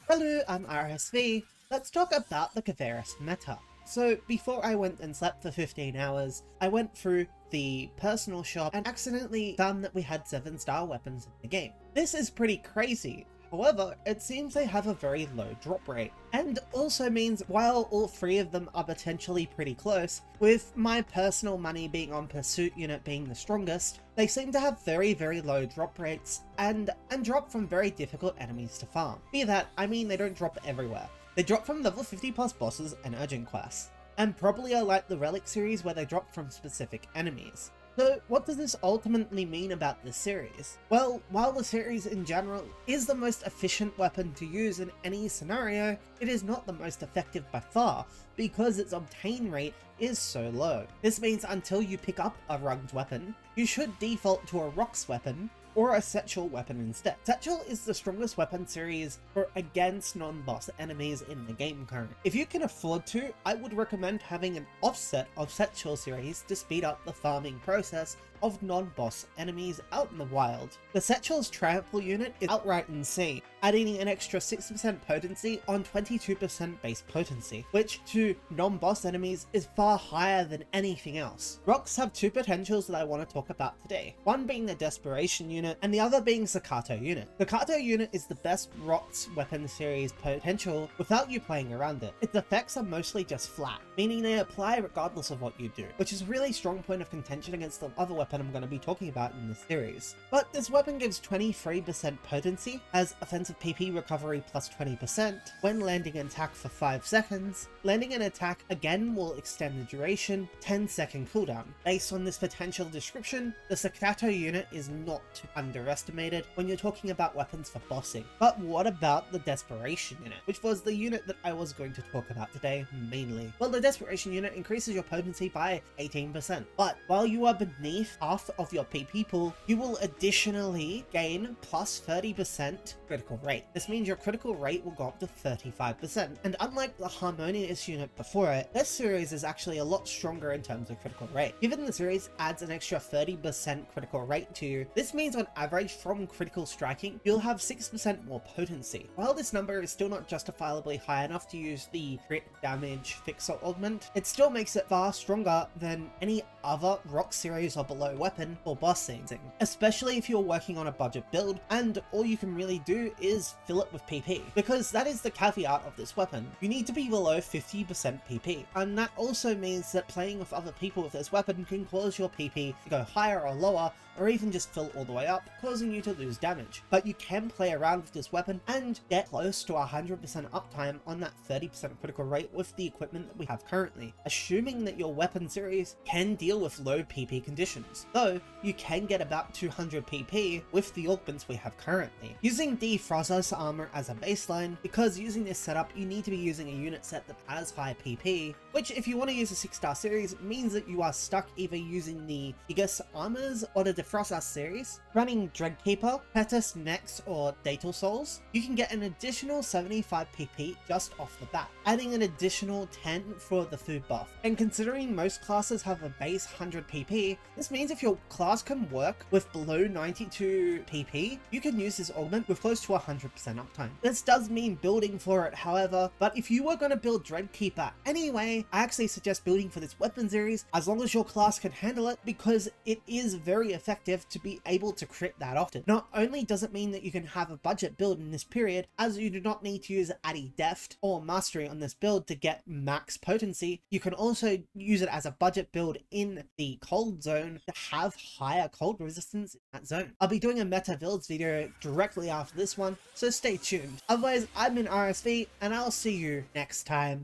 Hello, I'm RSV. Let's talk about the Kvaris meta. So before I went and slept for 15 hours, I went through the personal shop and accidentally found that we had 7-star weapons in the game. This is pretty crazy. However, it seems they have a very low drop rate, and also means while all three of them are potentially pretty close, with my personal money being on Pursuit unit being the strongest, they seem to have very low drop rates and drop from very difficult enemies to farm. Be that, I mean they don't drop everywhere. They drop from level 50 plus bosses and urgent quests, and probably are like the Relik series where they drop from specific enemies. So what does this ultimately mean about this series? Well, while the series in general is the most efficient weapon to use in any scenario, it is not the most effective by far, because its obtain rate is so low. This means until you pick up a runged weapon, you should default to a rocks weapon, or a satchel weapon instead. Satchel is the strongest weapon series for against non-boss enemies in the game currently. If you can afford to, I would recommend having an offset of satchel series to speed up the farming process of non-boss enemies out in the wild. The satchel's trample unit is outright insane, adding an extra 6% potency on 22% base potency, which to non-boss enemies is far higher than anything else. Rocks have two potentials that I want to talk about today, one being the Desperation unit and the other being Staccato unit. Staccato unit is the best Rocks weapon series potential without you playing around it. Its effects are mostly just flat, meaning they apply regardless of what you do, which is a really strong point of contention against the other weapon I'm going to be talking about in this series. But this weapon gives 23% potency, has offensive PP recovery plus 20% when landing an attack for 5 seconds. Landing an attack again will extend the duration, 10-second cooldown. Based on this potential description, the Staccato unit is not too underestimated when you're talking about weapons for bossing. But what about the Desperation unit, which was the unit that I was going to talk about today mainly? Well, the Desperation unit increases your potency by 18%, but while you are beneath half of your PP pool, you will additionally gain plus 30% critical rate. This means your critical rate will go up to 35%, and unlike the Harmonious unit before it, this series is actually a lot stronger in terms of critical rate. Given the series adds an extra 30% critical rate to you, this means on average from critical striking, you'll have 6% more potency. While this number is still not justifiably high enough to use the crit damage fixer augment, it still makes it far stronger than any other rock series or below weapon for bossing, especially if you're working on a budget build and all you can really do is fill it with PP, because that is the caveat of this weapon. You need to be below 50% PP, and that also means that playing with other people with this weapon can cause your PP to go higher or lower, or even just fill all the way up, causing you to lose damage. But you can play around with this weapon and get close to 100% uptime on that 30% critical rate with the equipment that we have currently, assuming that your weapon series can deal with low PP conditions, though you can get about 200 PP with the augments we have currently. Using Defrozer's armor as a baseline, because using this setup you need to be using a unit set that has high PP, which if you want to use a 6-star series means that you are stuck either using the SEGA armors or the Defrozer series. Running Dreadkeeper, Petus Nex or Datal Souls, you can get an additional 75 PP just off the bat, adding an additional 10 for the food buff. And considering most classes have a base 100 PP, this means if your class can work with below 92 PP, you can use this augment with close to 100% uptime. This does mean building for it, however, but if you were going to build Dreadkeeper anyway, I actually suggest building for this weapon series as long as your class can handle it, because it is very effective to be able to crit that often. Not only does it mean that you can have a budget build in this period, as you do not need to use Addy Deft or Mastery on this build to get max potency, you can also use it as a budget build in the cold zone to have higher cold resistance in that zone. I'll be doing a meta builds video directly after this one, so stay tuned. Otherwise, I've been RSV, and I'll see you next time.